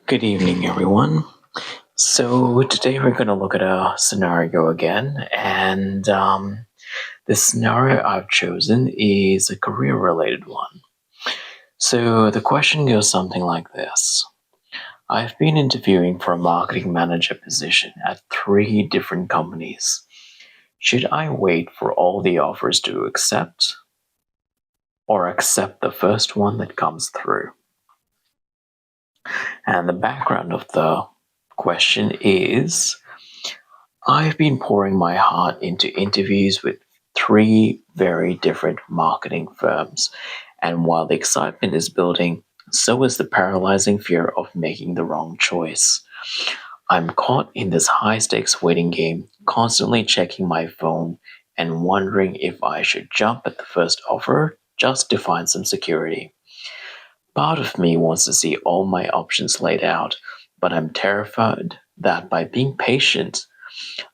Good evening, everyone. So, today we're going to look at a scenario again, and the scenario I've chosen is a career related one. So, the question goes something like this. I've been interviewing for a marketing manager position at 3 different companies. Should I wait for all the offers to accept, or accept the first one that comes through? And the background of the question is I've been pouring my heart into interviews with 3 very different marketing firms, and while the excitement is building, so is the paralyzing fear of making the wrong choice. I'm caught in this high stakes waiting game, constantly checking my phone and wondering if I should jump at the first offer just to find some security. Part of me wants to see all my options laid out, but I'm terrified that by being patient,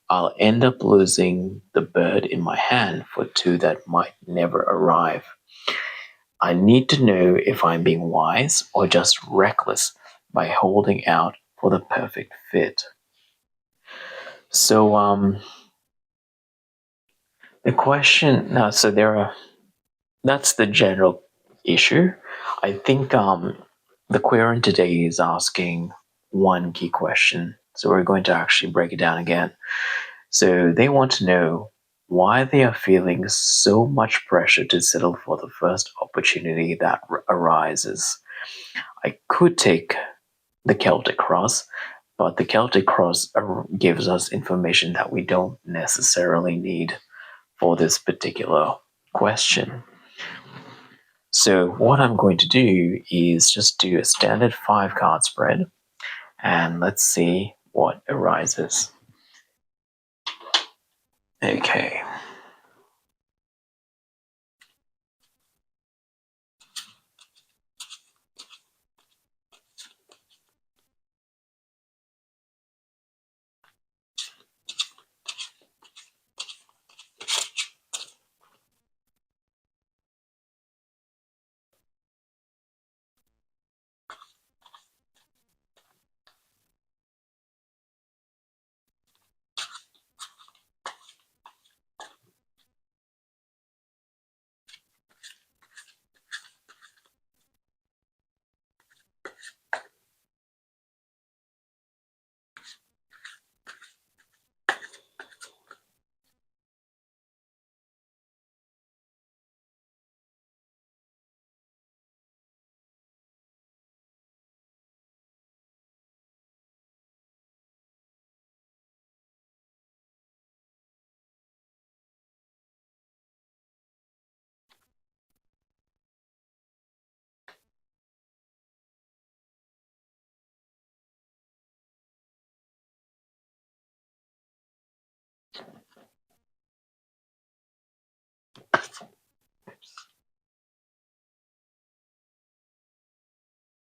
I'll end up losing the bird in my hand for 2 that might never arrive. I need to know if I'm being wise or just reckless by holding out for the perfect fit. So, the question now, so there are that's the general issue. I think the querent today is asking one key question. So we're going to actually break it down again. So they want to know why they are feeling so much pressure to settle for the first opportunity that arises. I could take the Celtic cross, but the Celtic cross gives us information that we don't necessarily need for this particular question. So what I'm going to do is just do a standard 5-card spread, and let's see what arises. Okay.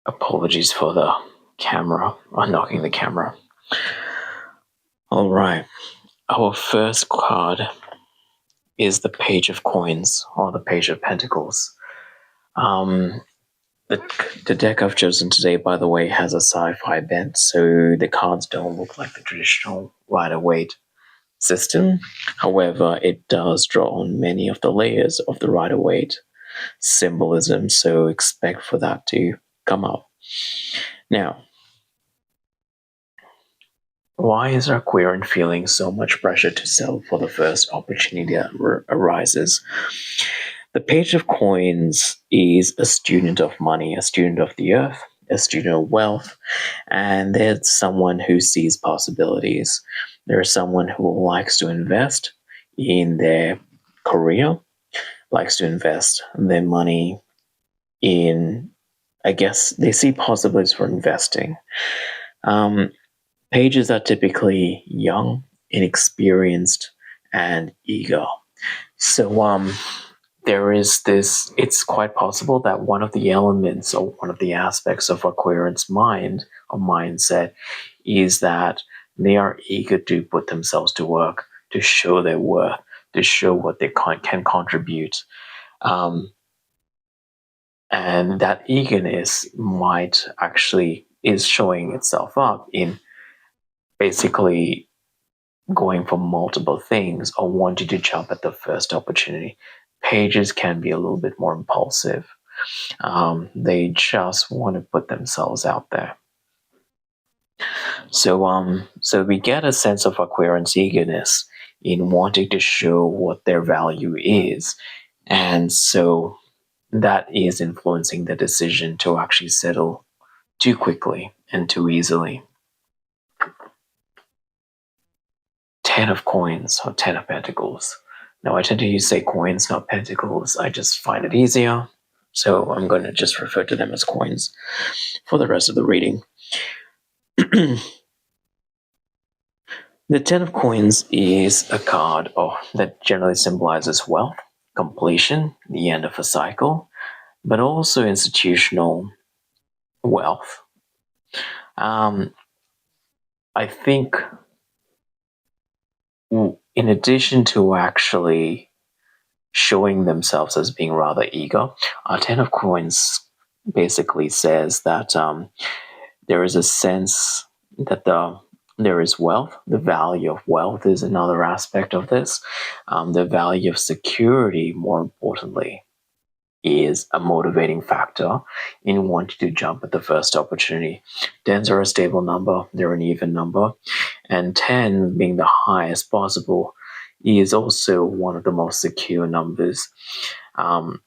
Apologies for the camera, unlocking the camera. All right. Our first card is the Page of Coins, or the Page of Pentacles. The deck I've chosen today, by the way, has a sci-fi bent, so the cards don't look like the traditional Rider-Waite system. However, it does draw on many of the layers of the Rider-Waite symbolism, so expect for that to come up. Now, why is our querent feeling so much pressure to sell for the first opportunity that arises? The Page of Coins is a student of money, a student of the earth, a student of wealth, and there's someone who sees possibilities. There's someone who likes to invest in their career, likes to invest their money in, I guess, they see possibilities for investing. Pages are typically young, inexperienced, and eager. So there is this, it's quite possible that one of the elements or one of the aspects of a querent's mind or mindset is that they are eager to put themselves to work, to show their worth, to show what they can contribute. And that eagerness might actually is showing itself up in basically going for multiple things or wanting to jump at the first opportunity. Pages can be a little bit more impulsive. They just want to put themselves out there. So we get a sense of Aquarian's eagerness in wanting to show what their value is, and so that is influencing the decision to actually settle too quickly and too easily. 10 of coins or 10 of pentacles. Now I tend to say coins, not pentacles. I just find it easier, so I'm going to just refer to them as coins for the rest of the reading. The 10 of coins is a card that generally symbolizes wealth, completion, the end of a cycle, but also institutional wealth. I think in addition to actually showing themselves as being rather eager, a 10 of coins basically says that there is a sense that there is wealth. The value of wealth is another aspect of this. The value of security, more importantly, is a motivating factor in wanting to jump at the first opportunity. 10s are a stable number, they're an even number, and 10 being the highest possible is also one of the most secure numbers. Our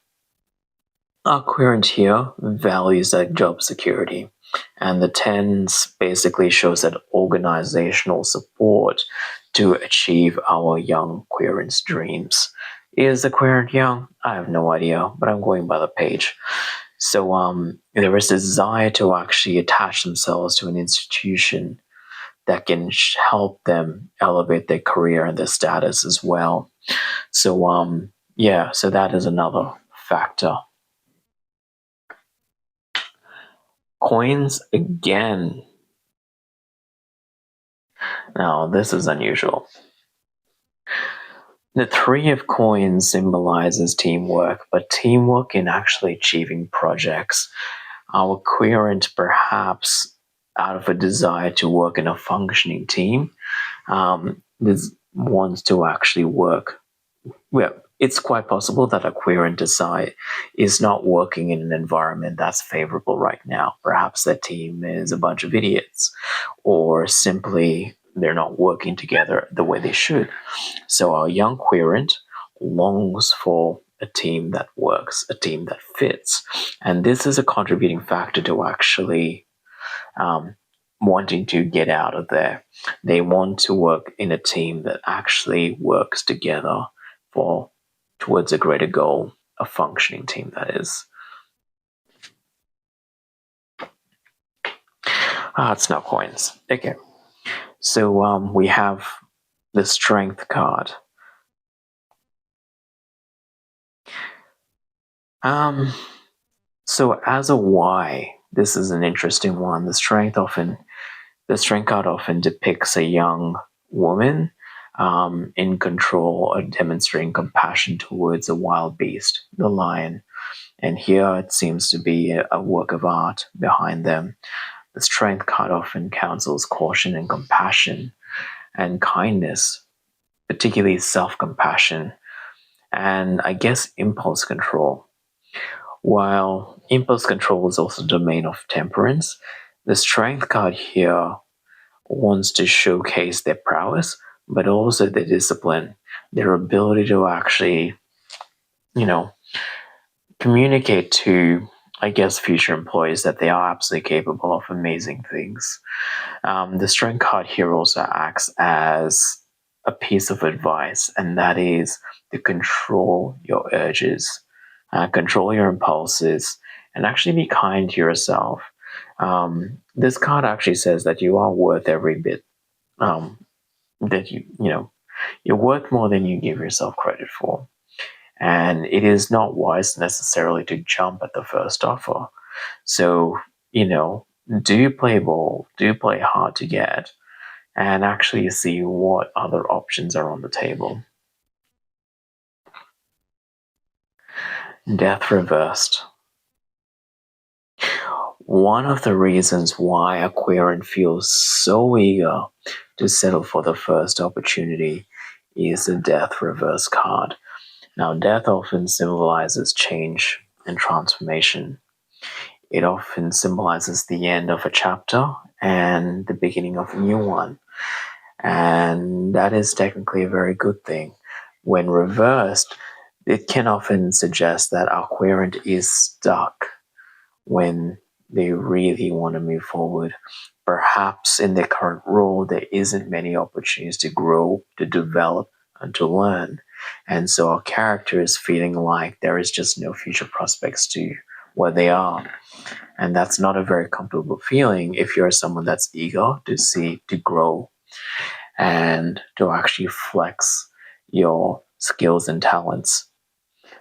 querent here values that job security, and the 10s basically shows that organizational support to achieve our young querent's dreams. Is the querent young? I have no idea, but I'm going by the page. So there is a desire to actually attach themselves to an institution that can help them elevate their career and their status as well. So so that is another factor. Coins again. Now, this is unusual. The 3 of coins symbolizes teamwork, but teamwork in actually achieving projects. Our querent, perhaps out of a desire to work in a functioning team, wants to actually work. Well, it's quite possible that a querent is not working in an environment that's favorable right now. Perhaps their team is a bunch of idiots, or simply they're not working together the way they should. So our young querent longs for a team that works, a team that fits. And this is a contributing factor to actually wanting to get out of there. They want to work in a team that actually works together towards a greater goal, a functioning team, that is. It's not coins. Okay. So we have the strength card. So as a Y, this is an interesting one. The strength card often depicts a young woman in control or demonstrating compassion towards a wild beast, the lion. And here it seems to be a work of art behind them. The strength card often counsels caution and compassion and kindness, particularly self-compassion, and I guess impulse control. While impulse control is also the domain of temperance, the strength card here wants to showcase their prowess, but also their discipline, their ability to actually, communicate to, I guess, future employees that they are absolutely capable of amazing things. The strength card here also acts as a piece of advice, and that is to control your urges, control your impulses, and actually be kind to yourself. This card actually says that you are worth every bit, that you're worth more than you give yourself credit for. And it is not wise necessarily to jump at the first offer. So, do play ball, do play hard to get, and actually see what other options are on the table. Death reversed. One of the reasons why a querent feels so eager to settle for the first opportunity is the Death Reverse card. Now, death often symbolizes change and transformation. It often symbolizes the end of a chapter and the beginning of a new one. And that is technically a very good thing. When reversed, it can often suggest that our querent is stuck when they really want to move forward. Perhaps in their current role, there isn't many opportunities to grow, to develop, and to learn. And so our character is feeling like there is just no future prospects to where they are. And that's not a very comfortable feeling if you're someone that's eager to grow, and to actually flex your skills and talents.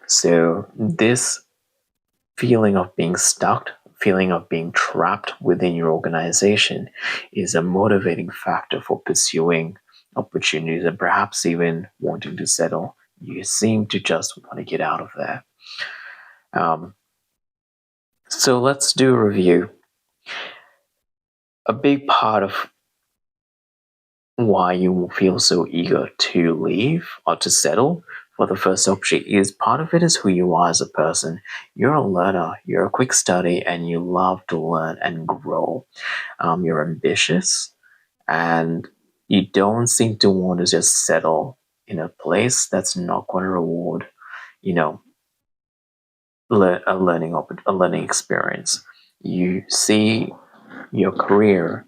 So this feeling of being stuck, feeling of being trapped within your organization is a motivating factor for pursuing opportunities and perhaps even wanting to settle. You seem to just want to get out of there. So let's do a review. A big part of why you feel so eager to leave or to settle for the first option is part of it is who you are as a person. You're a learner, you're a quick study, and you love to learn and grow. You're ambitious, and you don't seem to want to just settle in a place that's not going to reward, you know, a learning experience. You see your career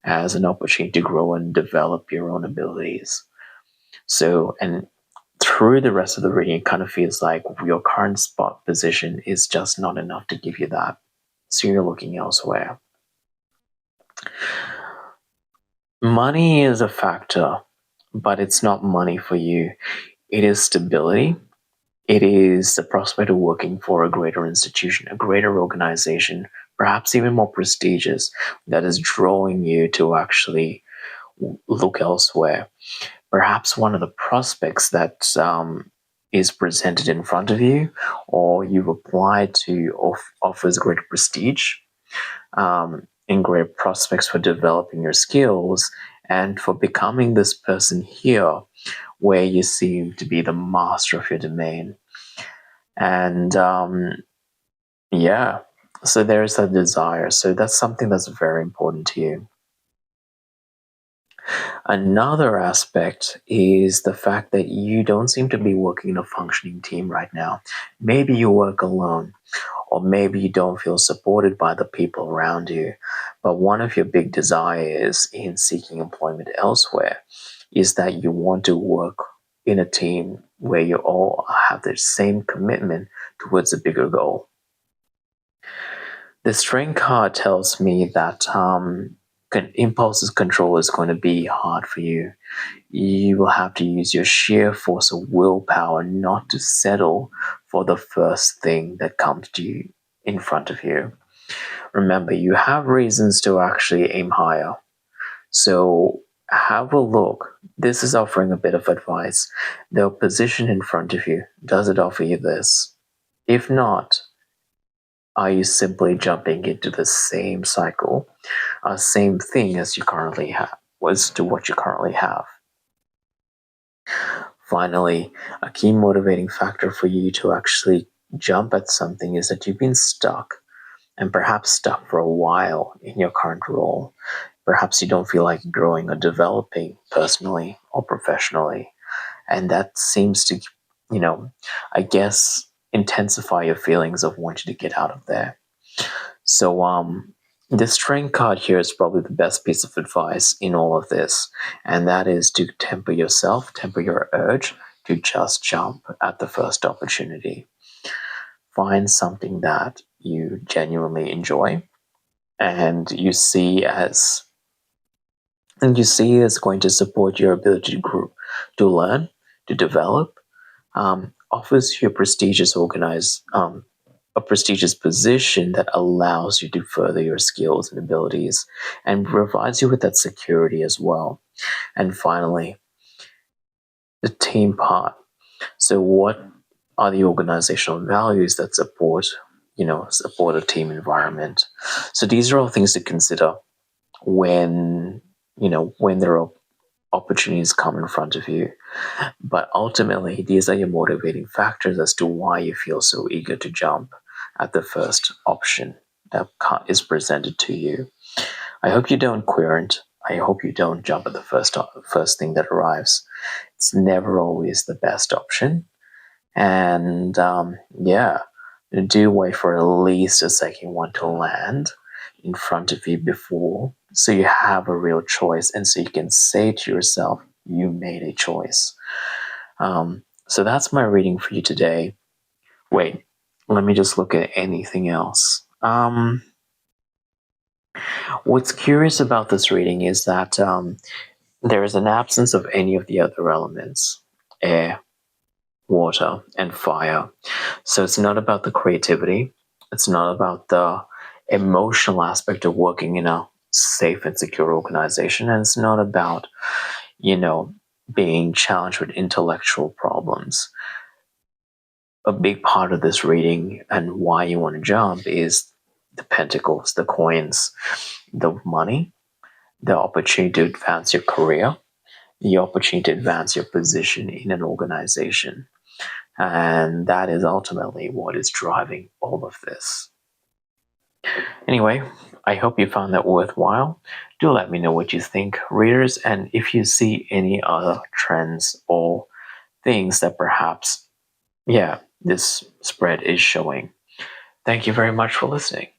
as an opportunity to grow and develop your own abilities. So, and through the rest of the reading, it kind of feels like your current spot position is just not enough to give you that. So you're looking elsewhere. Money is a factor, but it's not money for you. It is stability. It is the prospect of working for a greater institution, a greater organization, perhaps even more prestigious, that is drawing you to actually look elsewhere. Perhaps one of the prospects that is presented in front of you, or you've applied to, offers greater prestige, and great prospects for developing your skills and for becoming this person here where you seem to be the master of your domain. And yeah, so there's a desire. So that's something that's very important to you. Another aspect is the fact that you don't seem to be working in a functioning team right now. Maybe you work alone, or maybe you don't feel supported by the people around you. But one of your big desires in seeking employment elsewhere is that you want to work in a team where you all have the same commitment towards a bigger goal. The strength card tells me that impulses control is going to be hard for you. You will have to use your sheer force of willpower not to settle for the first thing that comes to you in front of you. Remember, you have reasons to actually aim higher. So have a look. This is offering a bit of advice. The position in front of you, does it offer you this? If not, are you simply jumping into the same cycle, same thing as you currently have, was to what you currently have? Finally, a key motivating factor for you to actually jump at something is that you've been stuck, and perhaps stuck for a while in your current role. Perhaps you don't feel like growing or developing personally or professionally. And that seems to, I guess, intensify your feelings of wanting to get out of there. So, the strength card here is probably the best piece of advice in all of this, and that is to temper yourself, temper your urge to just jump at the first opportunity. Find something that you genuinely enjoy and you see as going to support your ability to grow, to learn, to develop, offers you a prestigious position that allows you to further your skills and abilities and provides you with that security as well. And finally, the team part. So what are the organizational values that support support a team environment. So these are all things to consider when, when there are opportunities come in front of you. But ultimately, these are your motivating factors as to why you feel so eager to jump at the first option that is presented to you. I hope you don't querent. I hope you don't jump at the first thing that arrives. It's never always the best option. And yeah, do wait for at least a second one to land in front of you before, so you have a real choice, and so you can say to yourself, you made a choice. So that's my reading for you today. Wait, let me just look at anything else. What's curious about this reading is that there is an absence of any of the other elements: air, water, and fire. So it's not about the creativity. It's not about the emotional aspect of working in a safe and secure organization. And it's not about, being challenged with intellectual problems. A big part of this reading and why you want to jump is the pentacles, the coins, the money, the opportunity to advance your career, the opportunity to advance your position in an organization. And that is ultimately what is driving all of this. Anyway, I hope you found that worthwhile. Do let me know what you think, readers, and if you see any other trends or things that perhaps, this spread is showing. Thank you very much for listening.